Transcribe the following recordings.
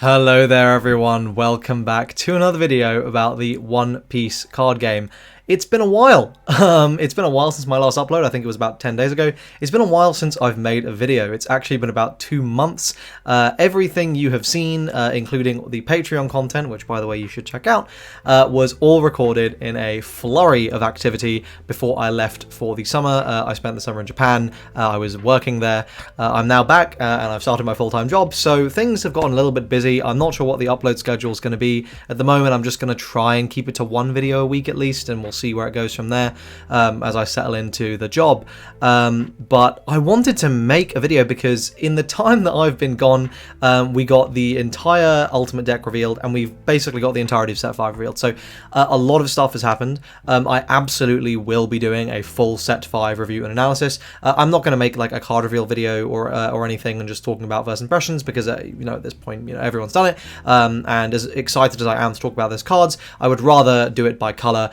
Hello there everyone, welcome back to another video about the One Piece card game. It's been a while. It's been a while since my last upload. I think it was about 10 days ago. It's been a while since I've made a video. It's actually been about 2 months. Everything you have seen, including the Patreon content, which by the way you should check out, was all recorded in a flurry of activity before I left for the summer. I spent the summer in Japan. I was working there. I'm now back and I've started my full-time job, so things have gotten a little bit busy. I'm not sure what the upload schedule is going to be. At the moment, I'm just going to try and keep it to 1 video a week at least, and we'll see where it goes from there as I settle into the job. But I wanted to make a video because in the time that I've been gone, we got the entire Ultimate deck revealed, and we've basically got the entirety of Set 5 revealed. So a lot of stuff has happened. I absolutely will be doing a full Set 5 review and analysis. I'm not going to make like a card reveal video or anything and just talking about first impressions because at this point everyone's done it. And as excited as I am to talk about those cards, I would rather do it by color.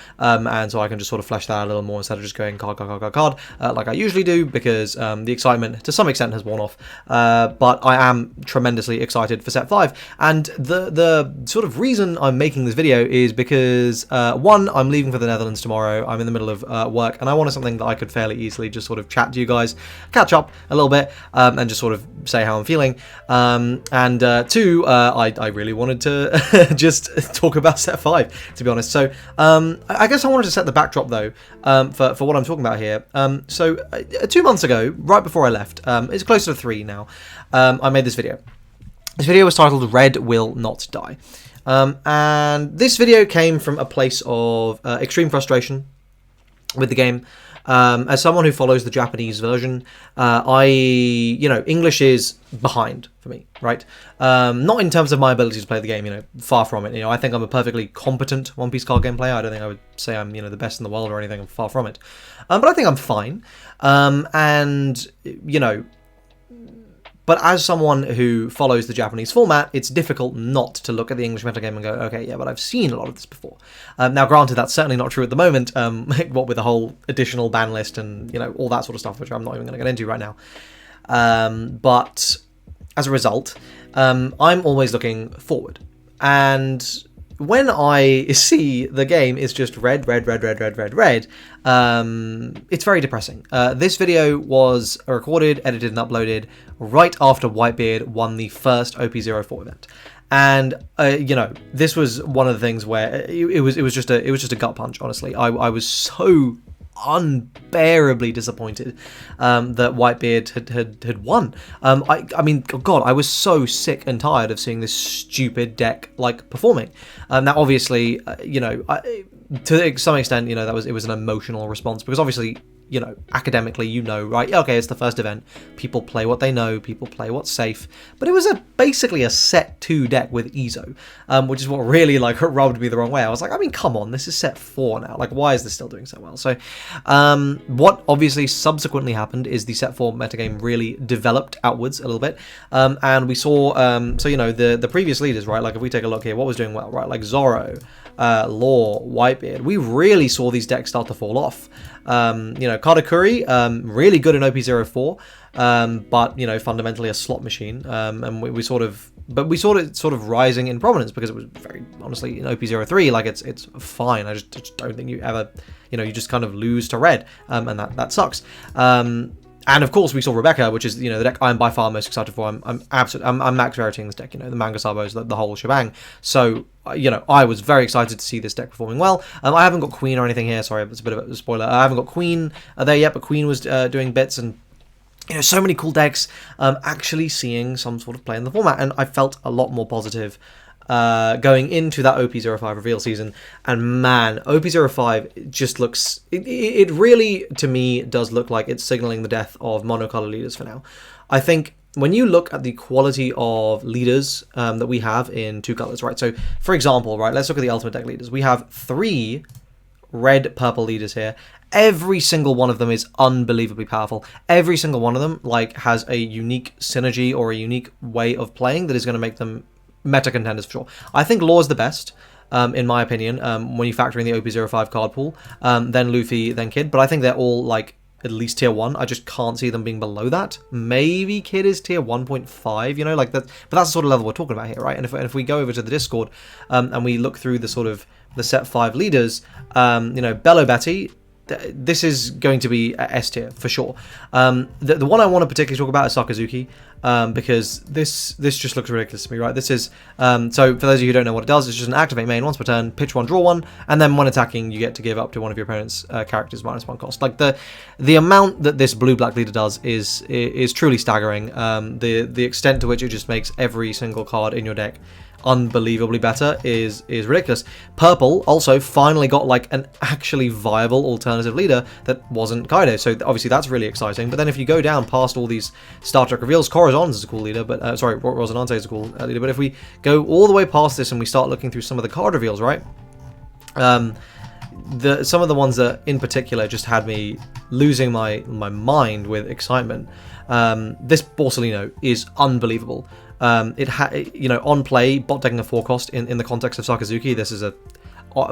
And so I can just sort of flesh that out a little more instead of just going card like I usually do, because the excitement to some extent has worn off. But I am tremendously excited for Set 5, and the sort of reason I'm making this video is because one, I'm leaving for the Netherlands tomorrow. I'm in the middle of work, and I wanted something that I could fairly easily just sort of chat to you guys, catch up a little bit, and just sort of say how I'm feeling. And two, I really wanted to just talk about Set 5, to be honest. So I guess I wanted to set the backdrop though, for what I'm talking about here. So 2 months ago, right before I left, it's closer to 3 now, I made this video. This video was titled Red Will Not Die. And this video came from a place of extreme frustration with the game. As someone who follows the Japanese version, English is behind for me, right? Not in terms of my ability to play the game, far from it. I think I'm a perfectly competent One Piece card game player. I don't think I would say I'm, the best in the world or anything. I'm far from it. But I think I'm fine. But as someone who follows the Japanese format, it's difficult not to look at the English metagame and go, okay, yeah, but I've seen a lot of this before. Now, granted, that's certainly not true at the moment, what with the whole additional ban list and, all that sort of stuff, which I'm not even going to get into right now. But as a result, I'm always looking forward. And when I see the game is just red, it's very depressing. This video was recorded, edited, and uploaded right after Whitebeard won the first OP04 event. And this was one of the things where it was just a gut punch. Honestly, I was so unbearably disappointed that Whitebeard had won. I mean, God, I was so sick and tired of seeing this stupid deck performing. Now, obviously, to some extent, it was an emotional response, because obviously, academically, right? Okay, it's the first event. People play what they know. People play what's safe. But it was basically a set 2 deck with Ezo, which is what really rubbed me the wrong way. I was like, I mean, come on, this is set 4 now. Why is this still doing so well? So, what obviously subsequently happened is the set 4 metagame really developed outwards a little bit, and we saw, the previous leaders, right? If we take a look here, what was doing well, right? Zoro, Law, Whitebeard. We really saw these decks start to fall off. Katakuri, really good in OP04, but fundamentally a slot machine, and we saw it sort of rising in prominence because it was very honestly in OP03, it's fine. I just don't think you ever, you just kind of lose to red, and that sucks. And of course, we saw Rebecca, which is the deck I'm by far most excited for. I'm max raritying this deck. The Manga Sabos, the whole shebang. So I was very excited to see this deck performing well. I haven't got Queen or anything here. Sorry, it's a bit of a spoiler. I haven't got Queen there yet, but Queen was doing bits, and so many cool decks. Actually seeing some sort of play in the format, and I felt a lot more positive going into that OP05 reveal season. And man, OP05 just looks, it really to me does look like it's signaling the death of monocolor leaders for now. I think when you look at the quality of leaders that we have in 2 colors, right? So for example, right, let's look at the Ultimate deck leaders. We have 3 red purple leaders here. Every single one of them is unbelievably powerful. Every single one of them has a unique synergy or a unique way of playing that is going to make them meta contenders for sure. I think Law's the best, in my opinion, when you factor in the OP05 card pool, then Luffy, then Kid, but I think they're all at least tier 1. I just can't see them being below that. Maybe Kid is tier 1.5, you know, like that. But that's the sort of level we're talking about here, right? And if we go over to the Discord and we look through the sort of the set 5 leaders, you know, Bello Betty, this is going to be S tier for sure. The one I want to particularly talk about is Sakazuki, because this just looks ridiculous to me, right? This is so for those of you who don't know what it does, it's just an activate main once per turn, pitch 1, draw 1, and then when attacking, you get to give up to one of your opponent's characters -1 cost. Like the amount that this blue-black leader does is truly staggering. The extent to which it just makes every single card in your deck unbelievably better is ridiculous. Purple also finally got like an actually viable alternative leader that wasn't Kaido, so obviously that's really exciting. But then if you go down past all these Star Trek reveals, Corazon's is a cool leader, but sorry, Rosinante is a cool leader. But if we go all the way past this and we start looking through some of the card reveals, right? Some of the ones that in particular just had me losing my mind with excitement. This Borsellino is unbelievable. You know, on play, bot decking a 4 cost in the context of Sakazuki, this is a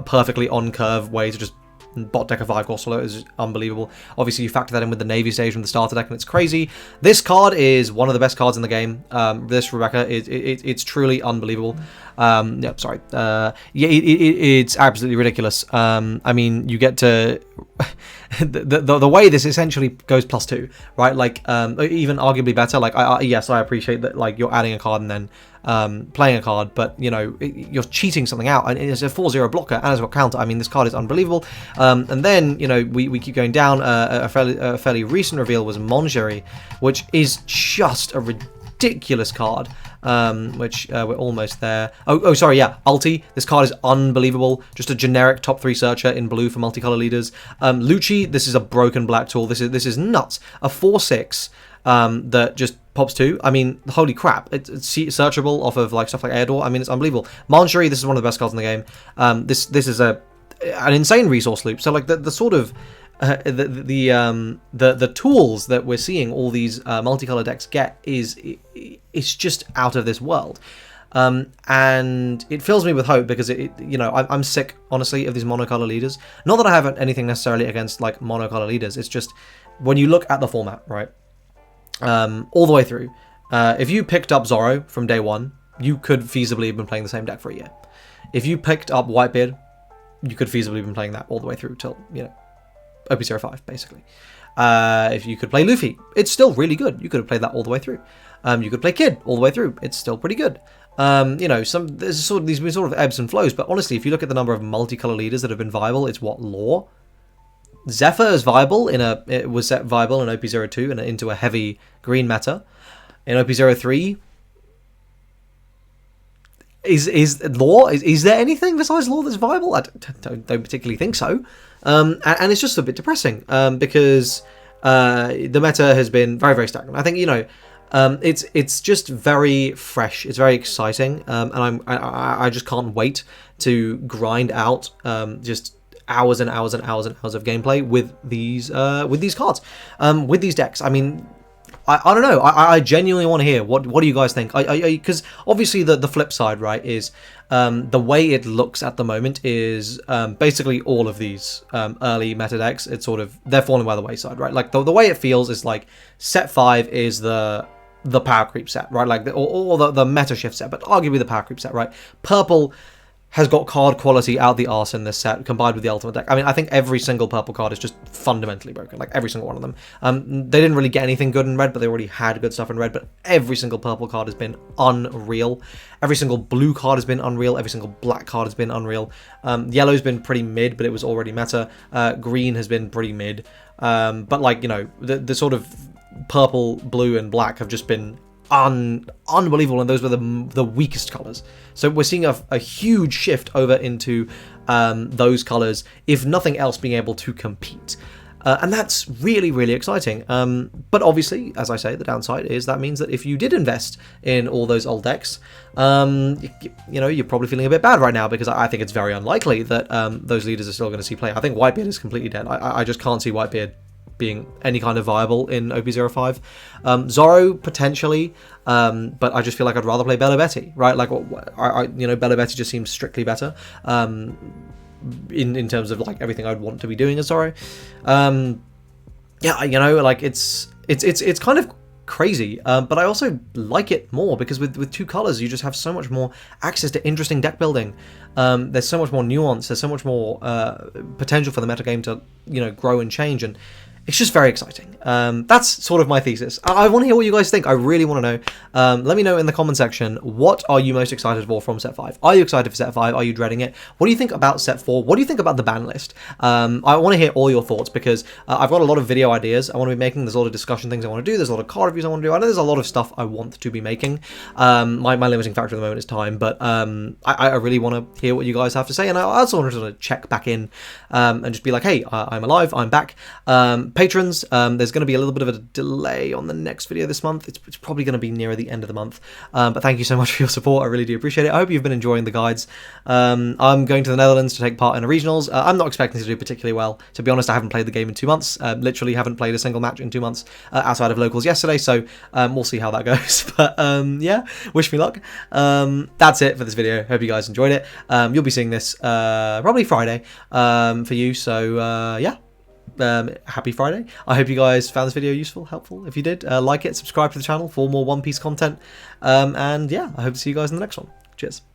perfectly on curve way to just bot deck a 5 cost solo. Is unbelievable. Obviously, you factor that in with the Navy stage from the starter deck, and it's crazy. This card is one of the best cards in the game. This Rebecca, it's truly unbelievable. Yeah, sorry. Yeah, it's absolutely ridiculous. I mean, you get to the way this essentially goes +2, right? Like, even arguably better. Like, yes, I appreciate that. Like, you're adding a card and then playing a card, but you know, you're cheating something out, and it's a 4/0 blocker and it's got counter. I mean, this card is unbelievable. And then, you know, we keep going down. A fairly recent reveal was Mongery, which is just a ridiculous card. Which we're almost there. Oh, sorry, yeah, Ulti. This card is unbelievable. Just a generic top 3 searcher in blue for multicolor leaders. Lucci, this is a broken black tool. This is nuts. A 4/6 that just pops 2. I mean, holy crap. It's searchable off of like stuff like Air Door. I mean, it's unbelievable. Monchery, this is one of the best cards in the game. This is an insane resource loop. So like the sort of the tools that we're seeing all these multicolor decks get is just out of this world. And it fills me with hope because you know, I'm sick, honestly, of these monocolor leaders. Not that I have anything necessarily against like monocolor leaders. It's just when you look at the format, right? All the way through. If you picked up Zoro from day 1, you could feasibly have been playing the same deck for a year. If you picked up Whitebeard, you could feasibly have been playing that all the way through till, you know, OP05, basically. If you could play Luffy, it's still really good. You could have played that all the way through. You could play Kid all the way through. It's still pretty good. You know, there's sort of these sort of ebbs and flows, but honestly, if you look at the number of multicolor leaders that have been viable, it's what, Lore? Zephyr is viable it was set viable in OP02 and into a heavy green meta. In OP03, is Lore? Is there anything besides Lore that's viable? I don't particularly think so. And it's just a bit depressing because the meta has been very, very stagnant. I think, you know, it's just very fresh. It's very exciting, and I just can't wait to grind out just hours and hours and hours and hours of gameplay with these cards, with these decks. I mean, I don't know. I genuinely want to hear what do you guys think? Because obviously the flip side, right, is the way it looks at the moment is basically all of these early meta decks. It's sort of, they're falling by the wayside, right? Like the way it feels is like set 5 is the power creep set, right? Like or the meta shift set, but arguably the power creep set, right? Purple has got card quality out the arse in this set, combined with the ultimate deck. I mean, I think every single purple card is just fundamentally broken, like every single one of them. They didn't really get anything good in red, but they already had good stuff in red, but every single purple card has been unreal. Every single blue card has been unreal. Every single black card has been unreal. Yellow's been pretty mid, but it was already meta. Green has been pretty mid. But like, you know, the sort of purple, blue, and black have just been unbelievable, and those were the weakest colors. So we're seeing a huge shift over into those colors, if nothing else, being able to compete. And that's really, really exciting. But obviously, as I say, the downside is that means that if you did invest in all those old decks, you know, you're probably feeling a bit bad right now, because I think it's very unlikely that those leaders are still going to see play. I think Whitebeard is completely dead. I just can't see Whitebeard being any kind of viable in OP05. Zoro potentially, but I just feel like I'd rather play Bello Betty, right? Like, you know, Bello Betty just seems strictly better in terms of like everything I'd want to be doing as Zoro. yeah, you know, like it's kind of crazy, but I also like it more because with two colors you just have so much more access to interesting deck building. There's so much more nuance, there's so much more potential for the metagame to, you know, grow and change, and it's just very exciting. That's sort of my thesis. I want to hear what you guys think. I really want to know. Let me know in the comment section, what are you most excited for from set 5? Are you excited for set 5? Are you dreading it? What do you think about set 4? What do you think about the ban list? I want to hear all your thoughts because I've got a lot of video ideas I want to be making. There's a lot of discussion things I want to do. There's a lot of card reviews I want to do. I know there's a lot of stuff I want to be making. My limiting factor at the moment is time, but I really want to hear what you guys have to say, and I also want to check back in and just be like, hey, I'm alive, I'm back. Patrons, there's going to be a little bit of a delay on the next video this month. It's probably going to be nearer the end of the month, but thank you so much for your support. I really do appreciate it. I hope you've been enjoying the guides. I'm going to the Netherlands to take part in a regionals. I'm not expecting to do particularly well. To be honest, I haven't played the game in 2 months. Literally haven't played a single match in 2 months outside of locals yesterday, so we'll see how that goes. But yeah, wish me luck. That's it for this video. Hope you guys enjoyed it. You'll be seeing this probably Friday for you, so yeah. Happy Friday. I hope you guys found this video useful, helpful. If you did, like it, subscribe to the channel for more One Piece content, and yeah, I hope to see you guys in the next one. Cheers.